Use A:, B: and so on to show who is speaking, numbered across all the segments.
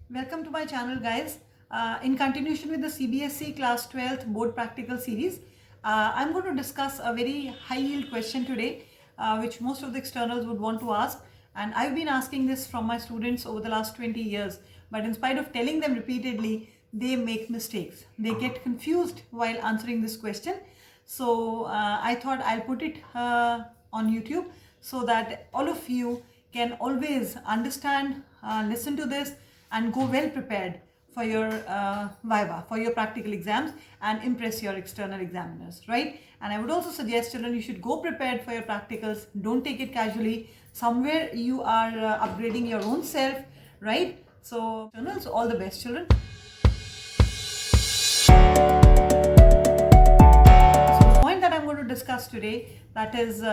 A: Welcome to my channel, guys. In continuation with the CBSE Class 12th Board Practical Series, I'm going to discuss a very high yield question today, which most of the externals would want to ask. And I've been asking this from my students over the last 20 years. But in spite of telling them repeatedly, they make mistakes. They get confused while answering this question. So I thought I'll put it on YouTube so that all of you can always understand, listen to this, and go well prepared for your Viva, for your practical exams, and impress your external examiners, right? And I would also suggest children, you should go prepared for your practicals. Don't take it casually. Somewhere you are upgrading your own self, right? So all the best, children. So the point that I'm going to discuss today, that is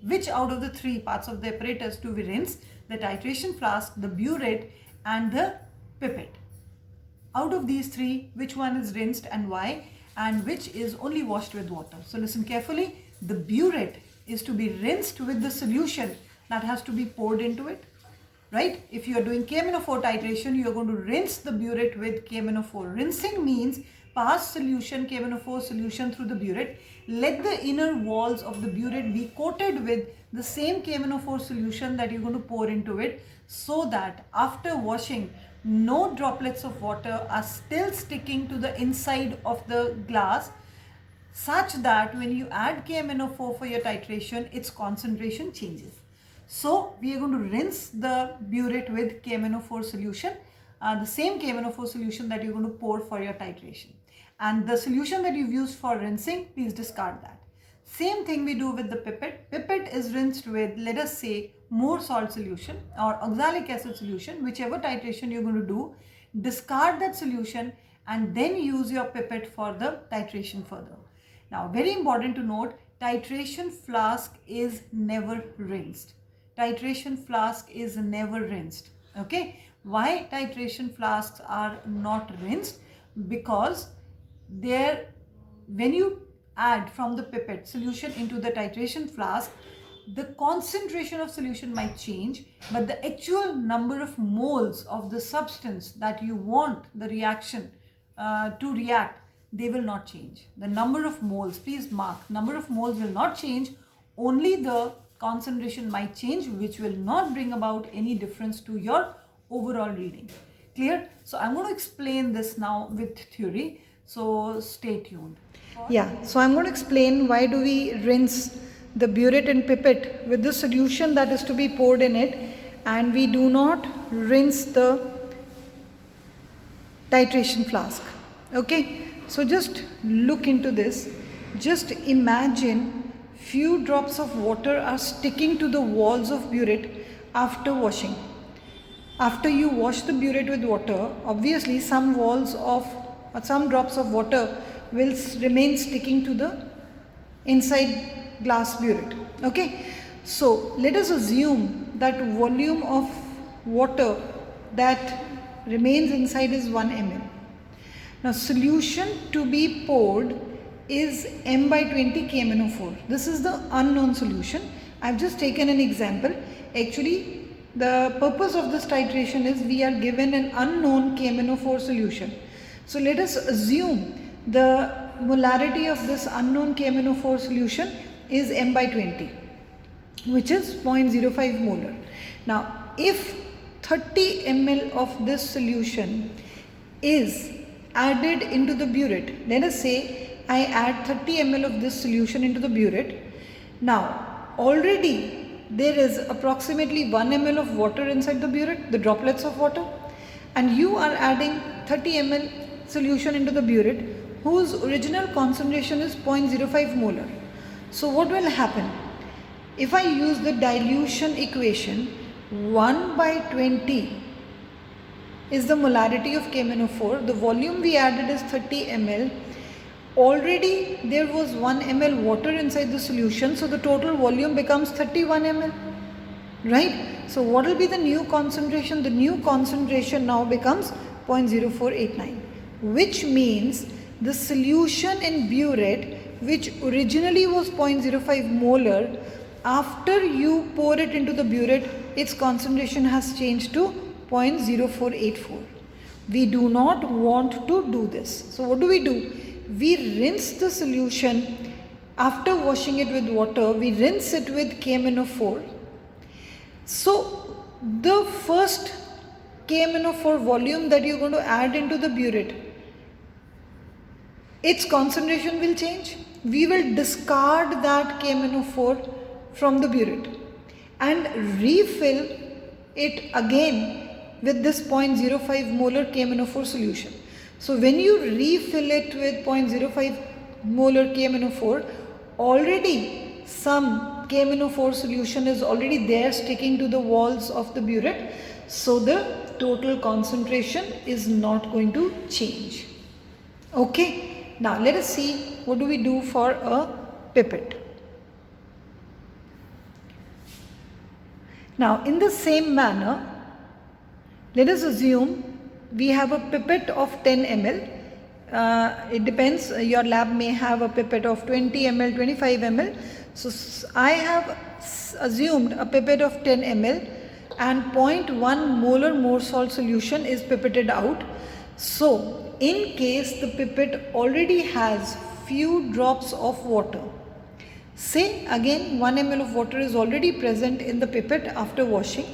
A: which out of the three parts of the apparatus do we rinse? The titration flask, the burette, and the pipette. Out of these three, which one is rinsed and why, and which is only washed with water? So listen carefully. The burette is to be rinsed with the solution that has to be poured into it, right? If you are doing KMnO4 titration, you are going to rinse the burette with KMnO4. Rinsing means pass solution, KMnO4 solution through the burette. Let the inner walls of the burette be coated with the same KMnO4 solution that you're going to pour into it, so that after washing, no droplets of water are still sticking to the inside of the glass, such that when you add KMnO4 for your titration, its concentration changes. So we are going to rinse the burette with KMnO4 solution, the same KMnO4 solution that you're going to pour for your titration. And the solution that you've used for rinsing, please discard that. Same thing we do with the pipette. Pipette is rinsed with, let us say, more salt solution or oxalic acid solution, whichever titration you're going to do. Discard that solution and then use your pipette for the titration further. Now, very important to note, titration flask is never rinsed. Titration flask is never rinsed. Okay, why titration flasks are not rinsed? Because when you add from the pipette solution into the titration flask, the concentration of solution might change, but the actual number of moles of the substance that you want the reaction to react, they will not change. The number of moles, please mark, number of moles will not change, only the concentration might change, which will not bring about any difference to your overall reading. Clear? So I'm going to explain this now with theory, so stay tuned. Yeah, so I'm going to explain why do we rinse the burette and pipette with the solution that is to be poured in it, and we do not rinse the titration flask. Okay, so just look into this. Just imagine few drops of water are sticking to the walls of burette after washing. After you wash the burette with water, obviously some drops of water will remain sticking to the inside glass burette. Okay, so let us assume that volume of water that remains inside is 1 ml. Now solution to be poured is m by 20 KMnO4. This is the unknown solution. I've just taken an example. Actually, the purpose of this titration is we are given an unknown KMnO4 solution. So let us assume the molarity of this unknown KMnO4 solution is m by 20, which is 0.05 molar. Now, if 30 ml of this solution is added into the burette, let us say I add 30 ml of this solution into the burette. Now, already there is approximately 1 ml of water inside the burette, the droplets of water, and you are adding 30 ml solution into the burette whose original concentration is 0.05 molar. So what will happen? If I use the dilution equation, 1 by 20 is the molarity of KMnO4. The volume we added is 30 ml. Already there was 1 ml water inside the solution, so the total volume becomes 31 ml, right? So what will be the new concentration? The new concentration now becomes 0.0489, which means the solution in burette, which originally was 0.05 molar, after you pour it into the burette, its concentration has changed to 0.0484. We do not want to do this. So what do? We rinse the solution. After washing it with water, we rinse it with KMnO4. So the first KMnO4 volume that you're going to add into the burette, its concentration will change. We will discard that KMnO4 from the burette and refill it again with this 0.05 molar KMnO4 solution. So when you refill it with 0.05 molar KMnO4, already some KMnO4 solution is already there sticking to the walls of the burette. So the total concentration is not going to change. Okay, now let us see what do we do for a pipette. Now in the same manner, let us assume we have a pipette of 10 ml. It depends, your lab may have a pipette of 20 ml, 25 ml. So I have assumed a pipette of 10 ml and 0.1 molar more salt solution is pipetted out. So in case the pipette already has few drops of water, say again 1 ml of water is already present in the pipette after washing,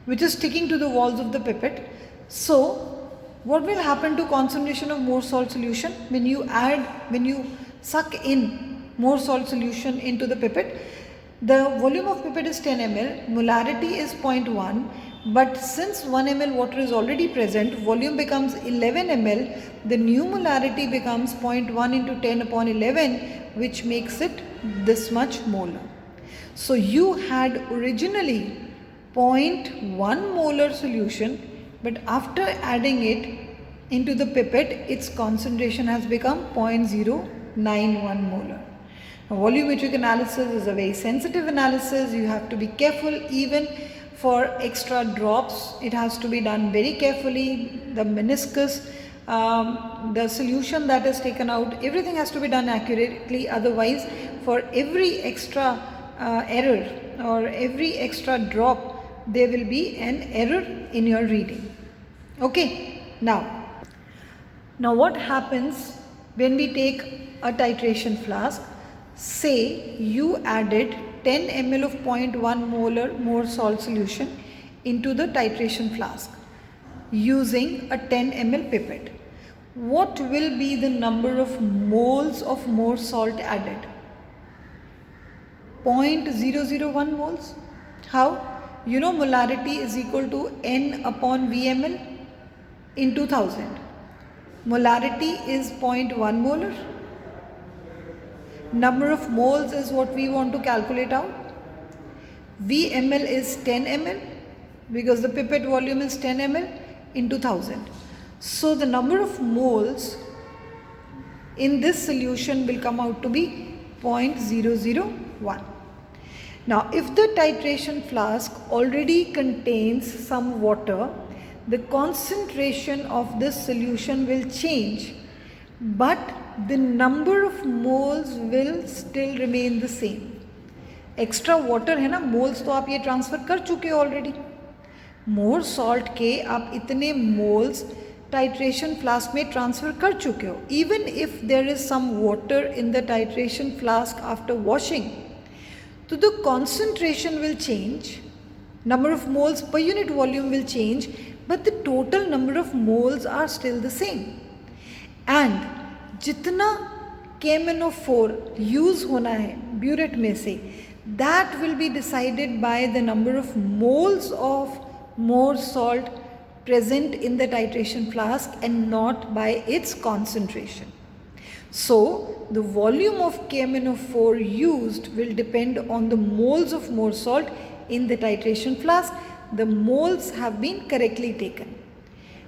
A: which is sticking to the walls of the pipette. So what will happen to concentration of more salt solution when you suck in more salt solution into the pipette? The volume of pipette is 10 ml, molarity is 0.1, but since 1 ml water is already present, volume becomes 11 ml, the new molarity becomes 0.1 into 10 upon 11, which makes it this much molar. So you had originally 0.1 molar solution, but after adding it into the pipette, its concentration has become 0.091 molar. Now, volumetric analysis is a very sensitive analysis. You have to be careful even for extra drops. It has to be done very carefully. The meniscus, the solution that is taken out, everything has to be done accurately. Otherwise, for every extra error or every extra drop, there will be an error in your reading. Okay, now what happens when we take a titration flask? Say you added 10 ml of 0.1 molar more salt solution into the titration flask using a 10 ml pipette. What will be the number of moles of more salt added? 0.001 moles. How? You know molarity is equal to N upon VML into 1000. Molarity is 0.1 molar. Number of moles is what we want to calculate out. VML is 10 ml because the pipette volume is 10 ml into 1000. So the number of moles in this solution will come out to be 0.001. Now if the titration flask already contains some water, the concentration of this solution will change, but the number of moles will still remain the same. Extra water है ना, moles तो आप ये transfer कर चुके हो already. More salt के आप इतने moles titration flask में transfer कर चुके हो. Even if there is some water in the titration flask after washing, so the concentration will change, number of moles per unit volume will change, but the total number of moles are still the same. And जितना KMnO4 use होना है burette में से, that will be decided by the number of moles of more salt present in the titration flask and not by its concentration. So the volume of KMnO4 used will depend on the moles of more salt in the titration flask. The moles have been correctly taken.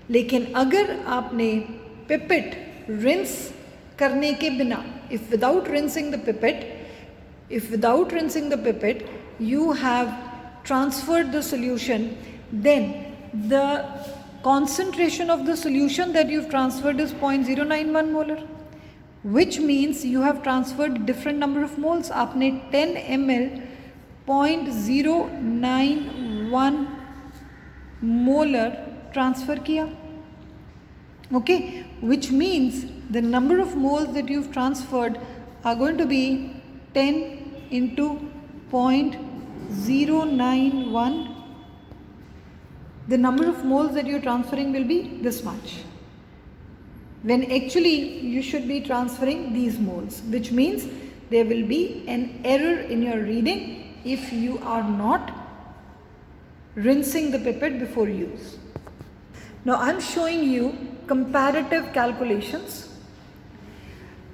A: लेकिन अगर आपने pipette rinse करने के बिना, if without rinsing the pipette you have transferred the solution, then the concentration of the solution that you've transferred is 0.091 molar, which means you have transferred different number of moles. आपने 10 ml 0.091 molar transfer किया. Okay, which means the number of moles that you've transferred are going to be 10 into 0.091. The number of moles that you're transferring will be this much, when actually you should be transferring these moles, which means there will be an error in your reading if you are not rinsing the pipette before use. Now I'm showing you comparative calculations.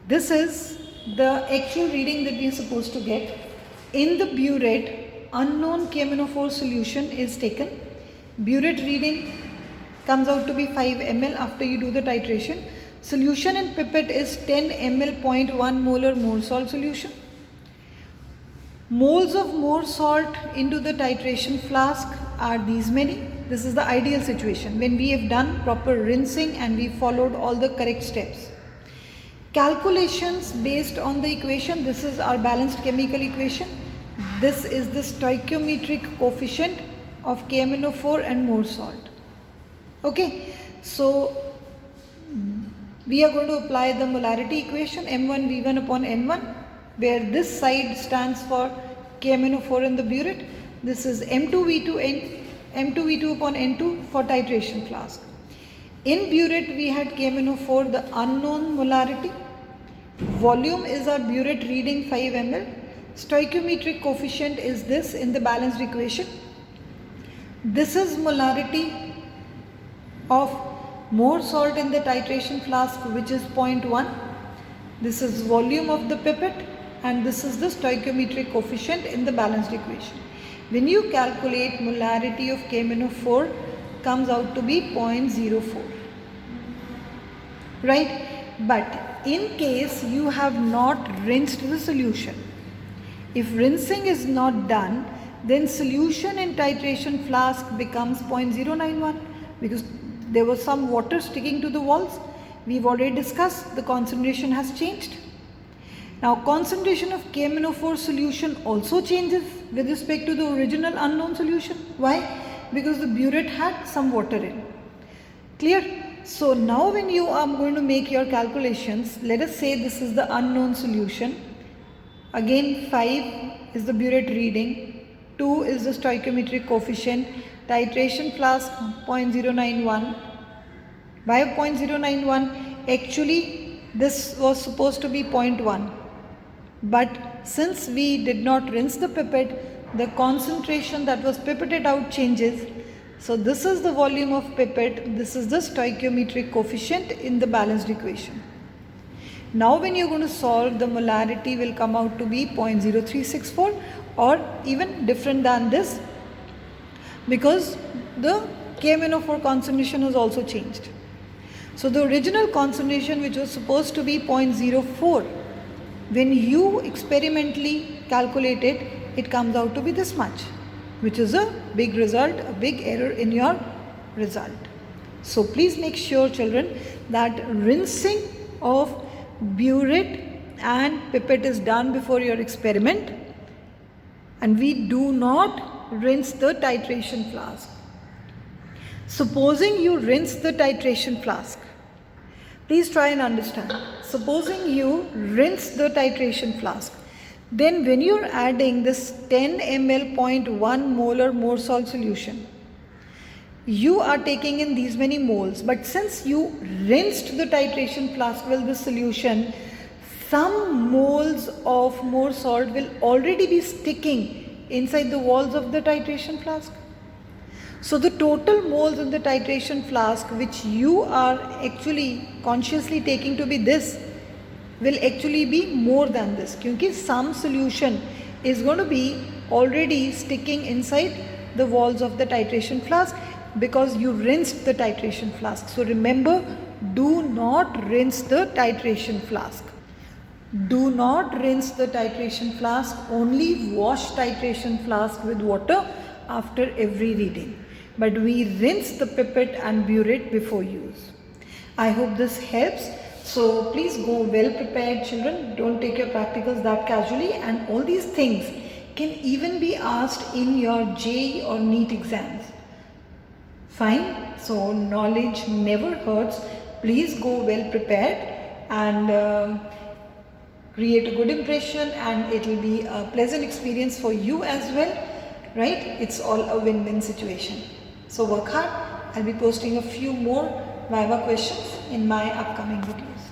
A: This is the actual reading that we are supposed to get. In the burette, unknown KMnO4 solution is taken. Burette reading comes out to be 5 ml after you do the titration. Solution in pipette is 10 ml 0.1 molar more salt solution. Moles of more salt into the titration flask are these many. This is the ideal situation when we have done proper rinsing and we followed all the correct steps. Calculations based on the equation. This is our balanced chemical equation. This is the stoichiometric coefficient of KMnO4 and more salt. Okay, so we are going to apply the molarity equation M1V1 upon N1, where this side stands for KMnO4 in the burette. This is M2V2 upon N2 for titration flask. In burette we had KMnO4, the unknown molarity. Volume is our burette reading 5 ml. Stoichiometric coefficient is this in the balanced equation. This is molarity of more salt in the titration flask, which is 0.1. This is volume of the pipette, and this is the stoichiometric coefficient in the balanced equation. When you calculate molarity of KMnO4, comes out to be 0.04. Right? But in case you have not rinsed the solution, if rinsing is not done, then solution in titration flask becomes 0.091 because there was some water sticking to the walls. We've already discussed the concentration has changed. Now concentration of KMnO4 solution also changes with respect to the original unknown solution. Why? Because the burette had some water in. Clear? So now when you are going to make your calculations, let us say this is the unknown solution. Again 5 is the burette reading, 2 is the stoichiometric coefficient, titration flask 0.091. By 0.091, actually this was supposed to be 0.1. But since we did not rinse the pipette, the concentration that was pipetted out changes. So this is the volume of pipette, this is the stoichiometric coefficient in the balanced equation. Now when you are going to solve, the molarity will come out to be 0.0364 or even different than this, because the KMnO4 concentration has also changed. So the original concentration, which was supposed to be 0.04, when you experimentally calculate it, it comes out to be this much, which is a big result, a big error in your result. So please make sure, children, that rinsing of burette and pipette is done before your experiment, and we do not rinse the titration flask. Supposing you rinse the titration flask, please try and understand. Supposing you rinse the titration flask, then when you are adding this 10 ml 0.1 molar more salt solution, you are taking in these many moles, but since you rinsed the titration flask with the solution, some moles of more salt will already be sticking inside the walls of the titration flask. So the total moles in the titration flask, which you are actually consciously taking to be this, will actually be more than this, because some solution is going to be already sticking inside the walls of the titration flask because you rinsed the titration flask. So remember, do not rinse the titration flask. Do not rinse the titration flask, only wash titration flask with water after every reading. But we rinse the pipette and burette before use. I hope this helps. So please go well prepared, children. Don't take your practicals that casually, and all these things can even be asked in your JEE or NEET exams. Fine. So knowledge never hurts. Please go well prepared and create a good impression, and it will be a pleasant experience for you as well, right? It's all a win-win situation. So work hard. I'll be posting a few more Viva questions in my upcoming videos.